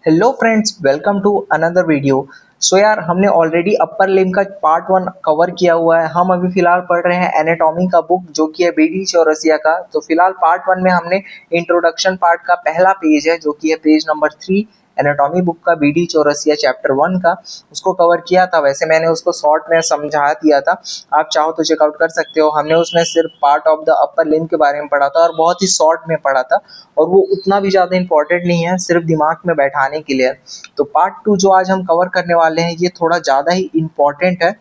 Hello friends, welcome to another video. So यार, हमने already upper limb का part one cover किया हुआ है। हम अभी फिलहाल पढ़ रहे हैं एनाटॉमी का बुक जो कि है बीडी चौरसिया का। तो फिलहाल पार्ट वन में हमने इंट्रोडक्शन पार्ट का पहला पेज है जो कि है पेज नंबर 3 एनाटॉमी बुक का बीडी चौरसिया चैप्टर 1 का, उसको कवर किया था। वैसे मैंने उसको शॉर्ट में समझा दिया था, आप चाहो तो चेकआउट कर सकते हो। हमने उसमें सिर्फ part of the upper limb के बारे में पढ़ा था और बहुत ही शॉर्ट में पढ़ा था, और वो उतना भी ज़्यादा इंपॉर्टेंट नहीं है, सिर्फ दिमाग में बैठाने के लिए। तो पार्ट टू जो आज हम कवर करने वाले हैं ये थोड़ा ज़्यादा ही इम्पॉर्टेंट है,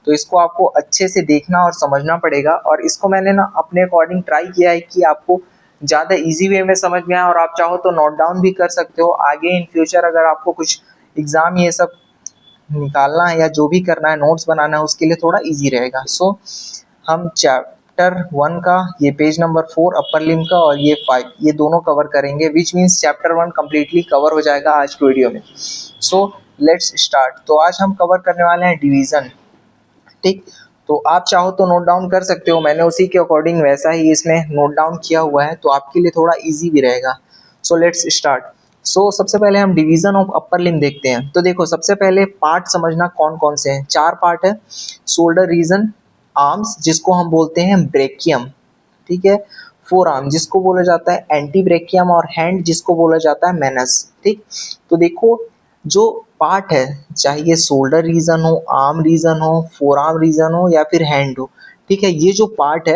तो इसको आपको अच्छे से देखना और समझना पड़ेगा। और इसको मैंने ना अपने अकॉर्डिंग ट्राई किया है कि आपको ज़्यादा इजी वे में समझ में आए, और आप चाहो तो नोट डाउन भी कर सकते हो। आगे इन फ्यूचर अगर आपको कुछ एग्ज़ाम ये सब निकालना है या जो भी करना है, नोट्स बनाना है, उसके लिए थोड़ा इजी रहेगा। सो हम चैप्टर 1 का ये पेज नंबर 4 अपर लिम्ब का और ये 5 ये दोनों कवर करेंगे, which means chapter 1 completely cover हो जाएगा आज की वीडियो में। So let's start. तो आज हम कवर करने वाले हैं डिवीज़न, ठीक। तो आप चाहो तो नोट डाउन कर सकते हो, मैंने उसी के अकॉर्डिंग वैसा ही इसमें नोट डाउन किया हुआ है, तो आपके लिए थोड़ा इजी भी रहेगा। So let's start. सो सबसे पहले हम डिवीजन ऑफ अपर लिम्ब देखते हैं। तो देखो, सबसे पहले पार्ट समझना कौन कौन से हैं। 4 पार्ट है। शोल्डर रीजन, आर्म्स जिसको हम बोलते हैं ब्रेकियम, ठीक है। फोर आर्म जिसको बोला जाता है एंटी ब्रेकियम, और हैंड जिसको बोला जाता है मेनस, ठीक। तो देखो, जो पार्ट है, चाहे ये शोल्डर रीजन हो, आर्म रीजन हो, फोर आर्म रीजन हो या फिर हैंड हो, ठीक है, ये जो पार्ट है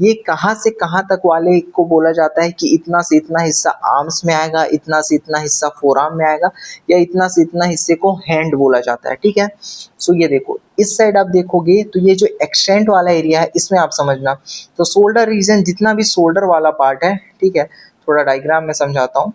ये कहाँ से कहाँ तक वाले को बोला जाता है कि इतना से इतना हिस्सा आर्म्स में आएगा, इतना से इतना हिस्सा फोर आर्म में आएगा, या इतना से इतना हिस्से को हैंड बोला जाता है, ठीक है। सो ये देखो, इस साइड आप देखोगे तो ये जो एक्सटेंट वाला एरिया है इसमें आप समझना। तो शोल्डर रीजन जितना भी शोल्डर वाला पार्ट है, ठीक है, थोड़ा डायग्राम में समझाता हूँ,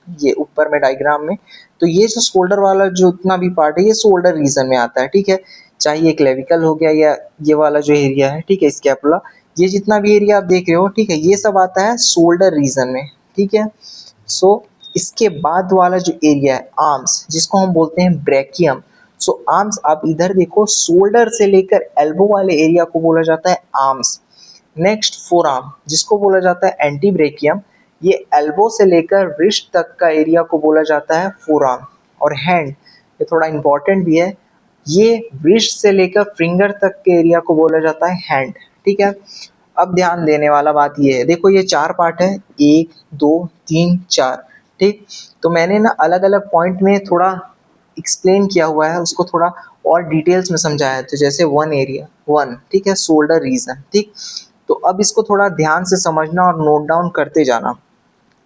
ये ऊपर में डायग्राम में। तो ये जो शोल्डर वाला जो इतना भी पार्ट है ये शोल्डर रीजन में आता है, ठीक है। चाहे ये क्लेविकल हो गया या ये वाला जो एरिया है, ठीक है, स्कैपुला, ये जितना भी एरिया आप देख रहे हो, ठीक है, ये सब आता है शोल्डर रीजन में, ठीक है। सो इसके बाद वाला जो एरिया है आर्म्स जिसको हम बोलते हैं ब्रेकियम। सो आर्म्स आप इधर देखो, शोल्डर से लेकर एल्बो वाले एरिया को बोला जाता है आर्म्स। नेक्स्ट फोर आर्म जिसको बोला जाता है एंटी ब्रेकियम, ये एल्बो से लेकर रिस्ट तक का एरिया को बोला जाता है फोर आर्म। और हैंड, ये थोड़ा इंपॉर्टेंट भी है, ये रिस्ट से लेकर फिंगर तक के एरिया को बोला जाता है हैंड, ठीक है। अब ध्यान देने वाला बात ये है, देखो ये 4 पार्ट है, 1 2 3 4, ठीक। तो मैंने ना अलग अलग पॉइंट में थोड़ा एक्सप्लेन किया हुआ है, उसको थोड़ा और डिटेल्स में समझाया है। तो जैसे वन एरिया 1, ठीक है, शोल्डर रीजन, ठीक। तो अब इसको थोड़ा ध्यान से समझना और नोट डाउन करते जाना।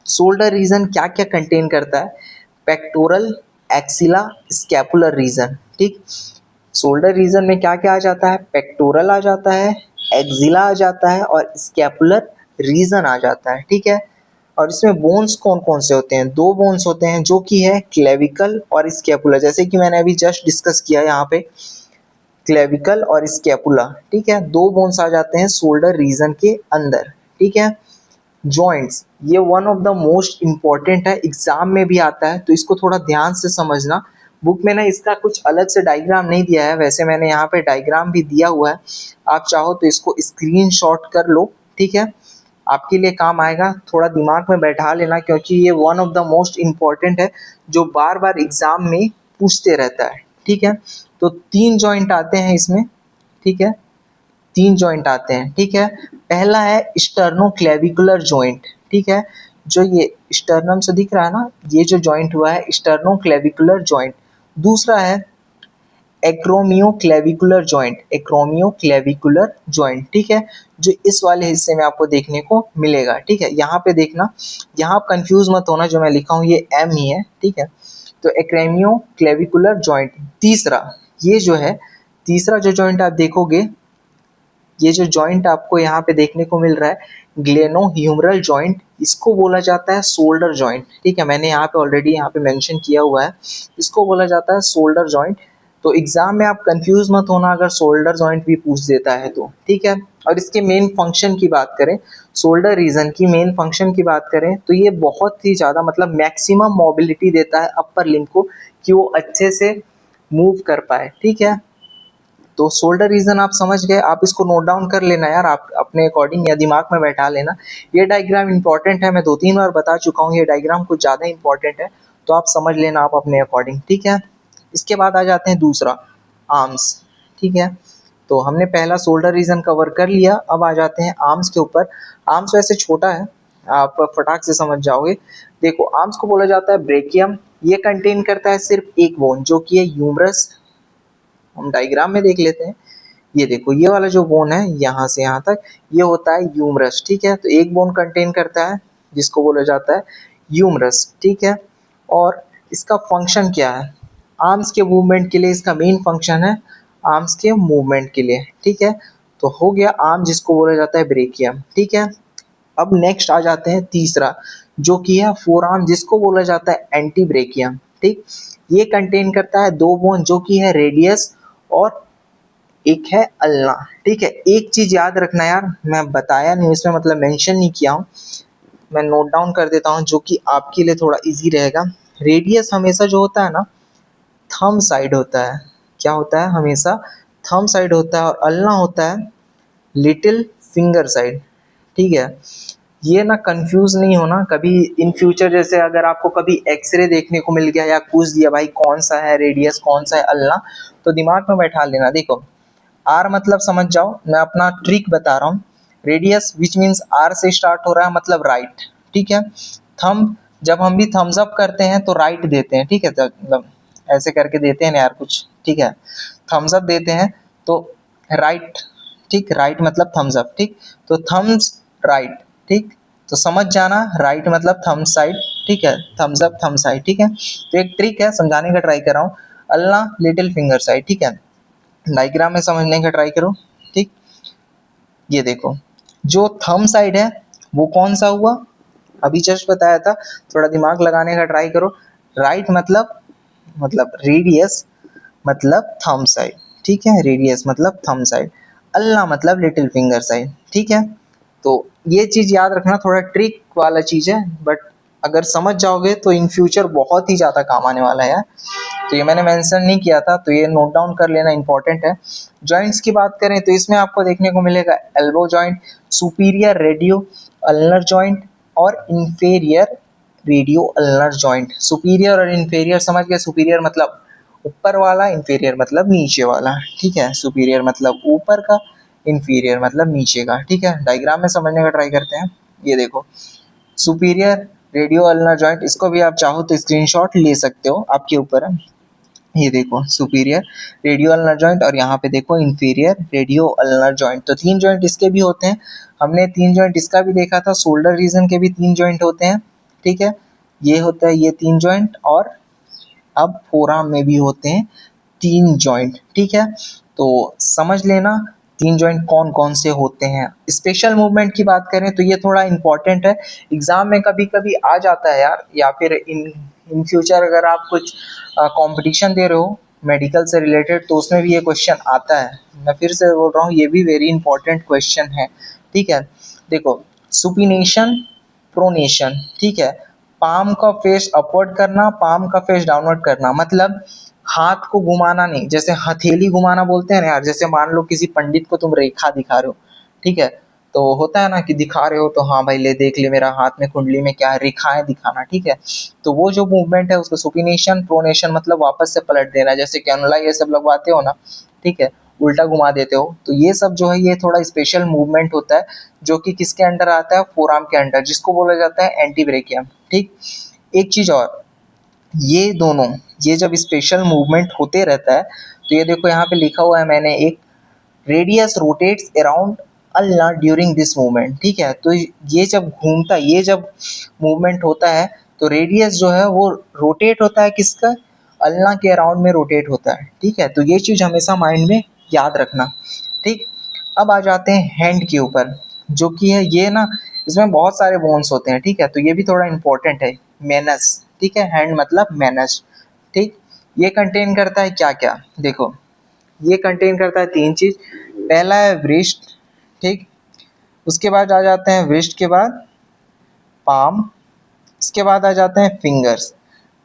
शोल्डर रीजन क्या क्या कंटेन करता है? पेक्टोरल, एक्सिला, स्कैपुलर रीजन, ठीक। शोल्डर रीजन में क्या क्या आ जाता है? पेक्टोरल आ जाता है, एक्सिला आ जाता है और स्कैपुलर रीजन आ जाता है, ठीक है। और इसमें बोन्स कौन कौन से होते हैं? 2 बोन्स होते हैं जो कि है क्लेविकल और स्कैपुलर, जैसे कि मैंने अभी जस्ट डिस्कस किया यहाँ पे, क्लेविकल और स्कैपुला, ठीक है। 2 बोन्स आ जाते हैं शोल्डर रीजन के अंदर, ठीक है। जॉइंट्स, ये one of the most important है, एग्जाम में भी आता है, तो इसको थोड़ा ध्यान से समझना। बुक में ना इसका कुछ अलग से डायग्राम नहीं दिया है, वैसे मैंने यहाँ पे डायग्राम भी दिया हुआ है, आप चाहो तो इसको स्क्रीनशॉट कर लो, ठीक है, आपके लिए काम आएगा। थोड़ा दिमाग में बैठा लेना क्योंकि ये one of the most important है जो बार बार एग्जाम में पूछते रहता है, ठीक है। तो 3 जॉइंट आते हैं इसमें, ठीक है, 3 जॉइंट आते हैं, ठीक है। पहला है स्टर्नोक्लेविकुलर जॉइंट, ठीक है, जो ये स्टर्नम से दिख रहा है ना, ये जो जॉइंट हुआ है स्टर्नोक्लेविकुलर जॉइंट। दूसरा है एक्रोमियोक्लेविकुलर जॉइंट, एक्रोमियोक्लेविकुलर जॉइंट, ठीक है, जो इस वाले हिस्से में आपको देखने को मिलेगा, ठीक है। यहाँ पे देखना, यहाँ आप कंफ्यूज मत होना, जो मैं लिखा हूँ ये एम ही है, ठीक है। तो एक्रोमियोक्लेविकुलर जॉइंट। तीसरा, ये जो है तीसरा जो जॉइंट आप देखोगे, ये जो जॉइंट आपको यहाँ पे देखने को मिल रहा है ग्लेनोह्यूमरल जॉइंट, इसको बोला जाता है शोल्डर जॉइंट, ठीक है, मैंने यहाँ पे ऑलरेडी यहाँ पे मेंशन किया हुआ है, इसको बोला जाता है शोल्डर जॉइंट। तो एग्जाम में आप कंफ्यूज मत होना अगर शोल्डर जॉइंट भी पूछ देता है तो, ठीक है। और इसके मेन फंक्शन की बात करें, शोल्डर रीजन की मेन फंक्शन की बात करें, तो ये बहुत ही ज़्यादा मतलब मैक्सिमम मोबिलिटी देता है अपर लिम्ब को कि वो अच्छे से मूव कर पाए, ठीक है। तो शोल्डर रीजन आप समझ गए, आप इसको नोट डाउन कर लेना यार, आप अपने अकॉर्डिंग या दिमाग में बैठा लेना। ये डायग्राम इंपॉर्टेंट है, मैं 2-3 बार बता चुका हूँ, ये डायग्राम कुछ ज़्यादा इंपॉर्टेंट है, तो आप समझ लेना आप अपने अकॉर्डिंग, ठीक है। इसके बाद आ जाते हैं दूसरा, आर्म्स, ठीक है। तो हमने पहला शोल्डर रीजन कवर कर लिया, अब आ जाते हैं आर्म्स के ऊपर। आर्म्स वैसे छोटा है, आप फटाक से समझ जाओगे। देखो आर्म्स को बोला जाता है ब्रेकियम, ये कंटेन करता है सिर्फ एक बोन जो कि है ह्यूमरस। हम डायग्राम में देख लेते हैं, ये देखो ये वाला जो बोन है यहाँ से यहाँ तक ये होता है ह्यूमरस, ठीक है। तो एक बोन कंटेन करता है जिसको बोला जाता है ह्यूमरस, ठीक है। और इसका फंक्शन क्या है, आर्म्स के मूवमेंट के लिए इसका मेन फंक्शन है आर्म्स के मूवमेंट के लिए, ठीक है। तो हो गया आर्म जिसको बोला जाता है ब्रेकियम, ठीक है। अब नेक्स्ट आ जाते हैं तीसरा जो कि है फोर आर्म जिसको बोला जाता है एंटी ब्रेकियम, ठीक। ये कंटेन करता है दो बोन जो कि है रेडियस और एक है अल्ना, ठीक है। एक चीज याद रखना यार, मैं बताया नहीं इसमें, मतलब मेंशन नहीं किया हूँ, मैं नोट डाउन कर देता हूँ जो कि आपके लिए थोड़ा इजी रहेगा। रेडियस हमेशा जो होता है ना थंब साइड होता है, क्या होता है हमेशा थंब साइड होता है, और अल्ना होता है लिटिल फिंगर साइड, ठीक है। ये ना कंफ्यूज नहीं होना कभी इन फ्यूचर, जैसे अगर आपको कभी एक्सरे देखने को मिल गया या पूछ दिया भाई कौन सा है रेडियस कौन सा है अल्ना, तो दिमाग में बैठा लेना। देखो आर मतलब समझ जाओ, मैं अपना ट्रिक बता रहा हूँ। रेडियस विच मीन्स आर से स्टार्ट हो रहा है मतलब राइट, ठीक है। थंब, जब हम भी थम्स अप करते हैं तो राइट देते हैं, ठीक है। तो मतलब ऐसे करके देते हैं ना यार कुछ, ठीक है। थम्स अप देते हैं तो राइट, ठीक, राइट मतलब थम्स अप, ठीक। तो थम्स राइट, ठीक। तो समझ जाना राइट मतलब थंब साइड, ठीक है, थम्स अप थंब साइड, ठीक है। तो एक ट्रिक है समझाने का ट्राई कर रहा हूँ, अल्लाह लिटिल फिंगर साइड, ठीक है। डायग्राम में समझने का ट्राई करो, ठीक। ये देखो जो थंब साइड है वो कौन सा हुआ, अभी जस्ट बताया था, थोड़ा दिमाग लगाने का ट्राई करो। राइट मतलब रेडियस मतलब थंब साइड, ठीक है, रेडियस मतलब थंब साइड, अल्लाह मतलब लिटिल फिंगर साइड, ठीक है। तो ये चीज याद रखना, थोड़ा ट्रिक वाला चीज है, बट अगर समझ जाओगे तो इन फ्यूचर बहुत ही ज्यादा काम आने वाला है यार। तो ये मैंने मेंशन नहीं किया था तो ये नोट डाउन कर लेना इंपॉर्टेंट है। जॉइंट्स की बात करें तो इसमें आपको देखने को मिलेगा elbow joint, superior radio ulnar joint और inferior radio ulnar joint. Superior और इंफेरियर समझ गए, सुपीरियर मतलब ऊपर वाला, इंफीरियर मतलब नीचे वाला, ठीक है। सुपीरियर मतलब ऊपर का, इंफीरियर मतलब नीचे का, ठीक है। डायग्राम में समझने का ट्राई करते हैं, ये देखो सुपीरियर रेडियो अल्नर जॉइंट, इसको भी आप चाहो तो स्क्रीनशॉट ले सकते हो, आपके ऊपर है। ये देखो सुपीरियर रेडियो अल्नर जॉइंट और यहाँ पे देखो इंफीरियर रेडियो अल्नर जॉइंट। तो तीन जॉइंट इसके भी होते हैं, हमने तीन जॉइंट इसका भी देखा था, शोल्डर रीजन के भी तीन जॉइंट होते हैं, ठीक है। ये होता है ये तीन जॉइंट, और अब फोरआर्म में भी होते हैं तीन जॉइंट, ठीक है। तो समझ लेना तीन जॉइंट कौन कौन से होते हैं। स्पेशल मूवमेंट की बात करें तो ये थोड़ा इंपॉर्टेंट है, एग्जाम में कभी कभी आ जाता है यार, या फिर इन फ्यूचर अगर आप कुछ कंपटीशन दे रहे हो मेडिकल से रिलेटेड तो उसमें भी ये क्वेश्चन आता है। मैं फिर से बोल रहा हूँ ये भी वेरी इंपॉर्टेंट क्वेश्चन है, ठीक है। देखो सुपिनेशन प्रोनेशन, ठीक है, पाम का फेस अपवर्ड करना पाम का फेस डाउनवर्ड करना, मतलब हाथ को घुमाना नहीं, जैसे हथेली घुमाना बोलते हैं ना यार, जैसे मान लो किसी पंडित को तुम रेखा दिखा रहे हो, ठीक है। तो होता है ना कि दिखा रहे हो तो हाँ भाई ले देख ले मेरा हाथ में कुंडली में क्या है, रेखाएं दिखाना, ठीक है। तो वो जो मूवमेंट है उसको सुपिनेशन प्रोनेशन मतलब वापस से पलट देना, जैसे कैनुला ये सब लगवाते हो ना, ठीक है, उल्टा घुमा देते हो, तो ये सब जो है ये थोड़ा स्पेशल मूवमेंट होता है जो कि किसके अंडर आता है, फोरआर्म के अंडर, जिसको बोला जाता है एंटी ब्रेकियम, ठीक। एक चीज और, ये दोनों ये जब स्पेशल मूवमेंट होते रहता है तो ये देखो यहाँ पे लिखा हुआ है मैंने एक, radius rotates around Allah during this movement, ठीक है। तो ये जब घूमता है, ये जब मूवमेंट होता है तो रेडियस जो है वो रोटेट होता है किसका, अल्लाह के अराउंड में रोटेट होता है, ठीक है। तो ये चीज़ हमेशा माइंड में याद रखना, ठीक। अब आ जाते हैं हैंड के ऊपर, जो कि है ये ना इसमें बहुत सारे बोन्स होते हैं, ठीक है। तो ये भी थोड़ा इंपॉर्टेंट है, मेनस, ठीक है, हैंड मतलब मेनस, ठीक। ये कंटेन करता है क्या क्या, देखो ये कंटेन करता है तीन चीज, पहला है वृष्ट, ठीक। उसके बाद आ जाते हैं वृष्ट के बाद पाम, इसके बाद आ जाते हैं फिंगर्स,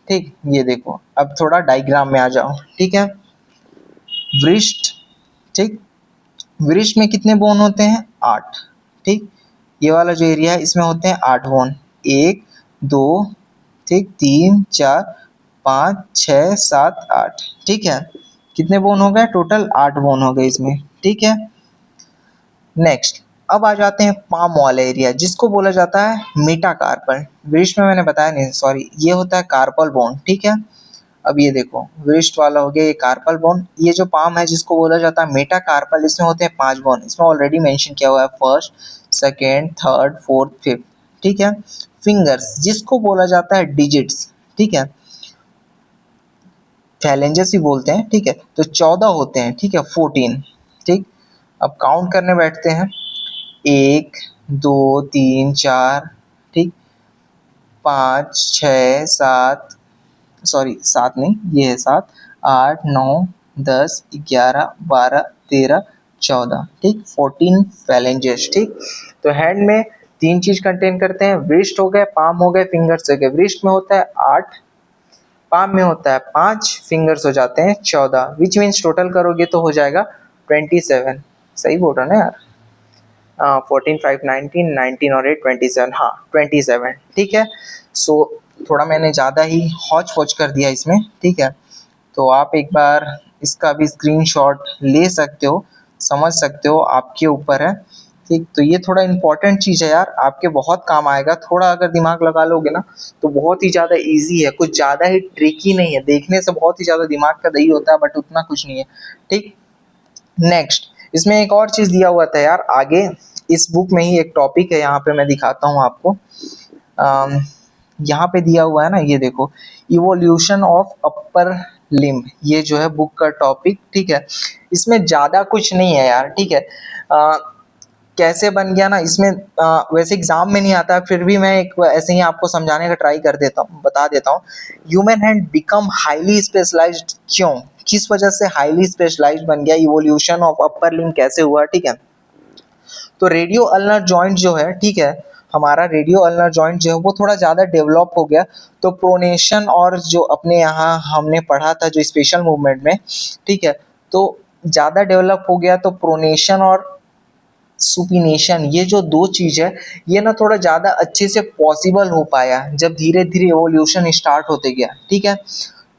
ठीक। ये देखो अब थोड़ा डायग्राम में आ जाओ, ठीक है। वृष्ट, ठीक, वृष्ट में कितने बोन होते हैं, आठ, ठीक। ये वाला जो एरिया है इसमें होते हैं आठ बोन, एक, दो, ठीक, 3 4 5 6 7 8, ठीक है। कितने बोन हो गए टोटल? 8 बोन हो गए इसमें, ठीक है। नेक्स्ट अब आ जाते हैं पाम वाले एरिया, जिसको बोला जाता है मेटाकार्पल। वृक्ष में मैंने बताया नहीं, सॉरी, ये होता है कार्पल बोन, ठीक है। अब ये देखो, वृक्ष वाला हो गया ये कार्पल बोन। ये जो पाम है जिसको बोला जाता है मेटाकार्पल, इसमें होते हैं 5 बोन। इसमें ऑलरेडी मेंशन किया हुआ है, first, second, third, fourth, fifth, ठीक है। फिंगर्स जिसको बोला जाता है डिजिट्स, ठीक है, फैलेंजेस भी बोलते हैं, ठीक है। तो 14 होते हैं, ठीक है, 14, ठीक। अब काउंट करने बैठते हैं, 1 2 3 4, ठीक, 5 6 7, सॉरी 7 नहीं, ये है 7 8 9 10 11 12 13 14, ठीक, 14 फैलेंजेस, ठीक। तो हैंड में 3 चीज कंटेन करते हैं, wrist हो गए, पाम हो गए, फिंगर्स हो गए। wrist में होता है 8, पाम में होता है 5, फिंगर्स हो जाते हैं 14, विच मीन्स टोटल करोगे तो हो जाएगा 27। सही बोल रहा ना यार? 14 5 19, 19 और 8 27, हाँ 27, ठीक है। सो थोड़ा मैंने ज़्यादा ही हौच पौच कर दिया इसमें, ठीक है। तो आप एक बार इसका भी स्क्रीनशॉट ले सकते हो, समझ सकते हो, आपके ऊपर है, ठीक। तो ये थोड़ा इंपॉर्टेंट चीज़ है यार, आपके बहुत काम आएगा। थोड़ा अगर दिमाग लगा लोगे ना तो बहुत ही ज़्यादा इजी है, कुछ ज़्यादा ही ट्रिकी नहीं है। देखने से बहुत ही ज़्यादा दिमाग का दही होता है, बट उतना कुछ नहीं है, ठीक। नेक्स्ट इसमें एक और चीज़ दिया हुआ था यार आगे, इस बुक में ही एक टॉपिक है, यहाँ पे मैं दिखाता हूँ आपको। यहाँ पे दिया हुआ है ना, ये देखो, इवोल्यूशन ऑफ अपर लिम्ब, ये जो है बुक का टॉपिक, ठीक है। इसमें ज़्यादा कुछ नहीं है यार, ठीक है। कैसे बन गया ना इसमें, वैसे एग्जाम में नहीं आता है, फिर भी मैं एक ऐसे ही आपको समझाने का ट्राई कर देता हूँ, बता देता हूँ। Human hand become highly specialised, क्यों, किस वजह से हाईली स्पेशलाइज्ड बन गया, इवोल्यूशन ऑफ अपर लिम्ब कैसे हुआ, ठीक है। तो रेडियो अल्नर जॉइंट जो है, ठीक है, हमारा रेडियो अल्नर जॉइंट जो है वो थोड़ा ज़्यादा डेवलप हो गया। तो प्रोनेशन, और जो अपने यहाँ हमने पढ़ा था जो स्पेशल मूवमेंट में, ठीक है, तो ज़्यादा डेवलप हो गया। तो प्रोनेशन और सुपिनेशन, ये जो दो चीज़ है, ये ना थोड़ा ज़्यादा अच्छे से पॉसिबल हो पाया जब धीरे धीरे एवोल्यूशन स्टार्ट होते गया, ठीक है।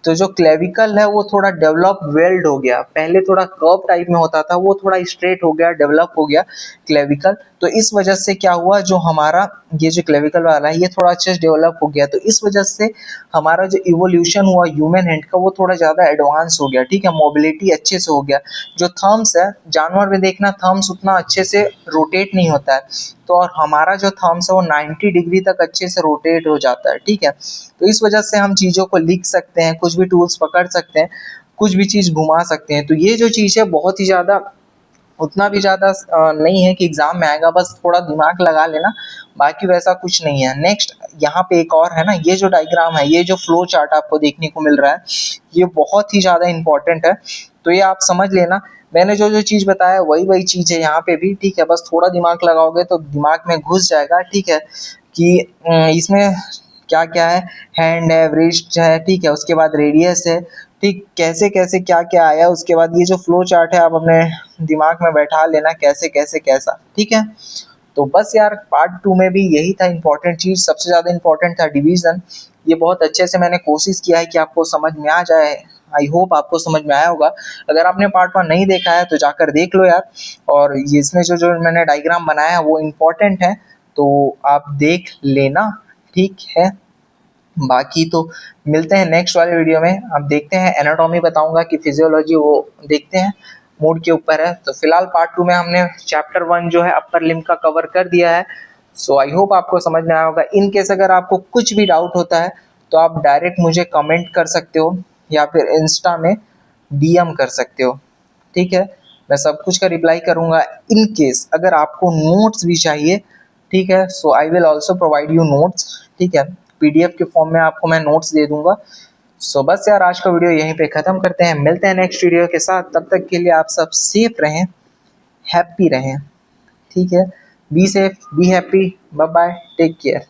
तो जो क्लेविकल है वो थोड़ा डेवलप वेल्ड हो गया, पहले थोड़ा कर्व टाइप में होता था, वो थोड़ा स्ट्रेट हो गया, डेवलप हो गया क्लेविकल। तो इस वजह से क्या हुआ, जो हमारा ये जो क्लेविकल वाला है ये थोड़ा अच्छे से डेवलप हो गया। तो इस वजह से हमारा जो इवोल्यूशन हुआ ह्यूमन हैंड का वो थोड़ा ज़्यादा एडवांस हो गया, ठीक है, मोबिलिटी अच्छे से हो गया। जो थम्स है, जानवर में देखना थम्स उतना अच्छे से रोटेट नहीं होता है, तो और हमारा जो थम्स है वो 90 डिग्री तक अच्छे से रोटेट हो जाता है, ठीक है। तो इस वजह से हम चीज़ों को लिख सकते हैं, कुछ भी टूल्स पकड़ सकते हैं, कुछ भी चीज़ घुमा सकते हैं। तो ये जो चीज़ है बहुत ही ज़्यादा, उतना भी ज़्यादा नहीं है कि एग्ज़ाम में आएगा, बस थोड़ा दिमाग लगा लेना, बाकी वैसा कुछ नहीं है। नेक्स्ट यहाँ पे एक और है ना, ये जो डायग्राम है, ये जो फ्लो चार्ट आपको देखने को मिल रहा है, ये बहुत ही ज़्यादा इंपॉर्टेंट है। तो ये आप समझ लेना, मैंने जो जो चीज़ बताया वही वही चीज़ है यहाँ पे भी, ठीक है। बस थोड़ा दिमाग लगाओगे तो दिमाग में घुस जाएगा, ठीक है, कि इसमें क्या क्या है, हैंड है, wrist है, ठीक है, उसके बाद रेडियस है, ठीक, कैसे कैसे क्या क्या आया, उसके बाद ये जो फ्लो चार्ट है आप अपने दिमाग में बैठा लेना, कैसे कैसे कैसा, ठीक है। तो बस यार पार्ट 2 में भी यही था इंपॉर्टेंट चीज़, सबसे ज़्यादा इंपॉर्टेंट था डिवीज़न। ये बहुत अच्छे से मैंने कोशिश किया है कि आपको समझ में आ जाए, आई होप आपको समझ में आया होगा। अगर आपने पार्ट 1 नहीं देखा है तो जाकर देख लो यार, और ये इसमें जो जो मैंने डायग्राम बनाया है वो इम्पोर्टेंट है, तो आप देख लेना, ठीक है। बाकी तो मिलते हैं नेक्स्ट वाले वीडियो में, अब देखते हैं एनाटॉमी बताऊंगा कि फिजियोलॉजी, वो देखते हैं, मूड के ऊपर है। तो फिलहाल पार्ट 2 में हमने चैप्टर 1 जो है अपर लिम्ब का कवर कर दिया है। सो आई होप आपको समझ में आया होगा। इन केस अगर आपको कुछ भी डाउट होता है तो आप डायरेक्ट मुझे कमेंट कर सकते हो या फिर इंस्टा में डीएम कर सकते हो, ठीक है। मैं सब कुछ का रिप्लाई करूंगा। इन केस अगर आपको नोट्स भी चाहिए, ठीक है, so I will also provide you notes, ठीक है, पीडीएफ के फॉर्म में आपको मैं नोट्स दे दूंगा। सो बस यार आज का वीडियो यहीं पे ख़त्म करते हैं, मिलते हैं नेक्स्ट वीडियो के साथ। तब तक के लिए आप सब सेफ रहें, हैप्पी रहें, ठीक है। Be safe, be happy, bye bye, take care.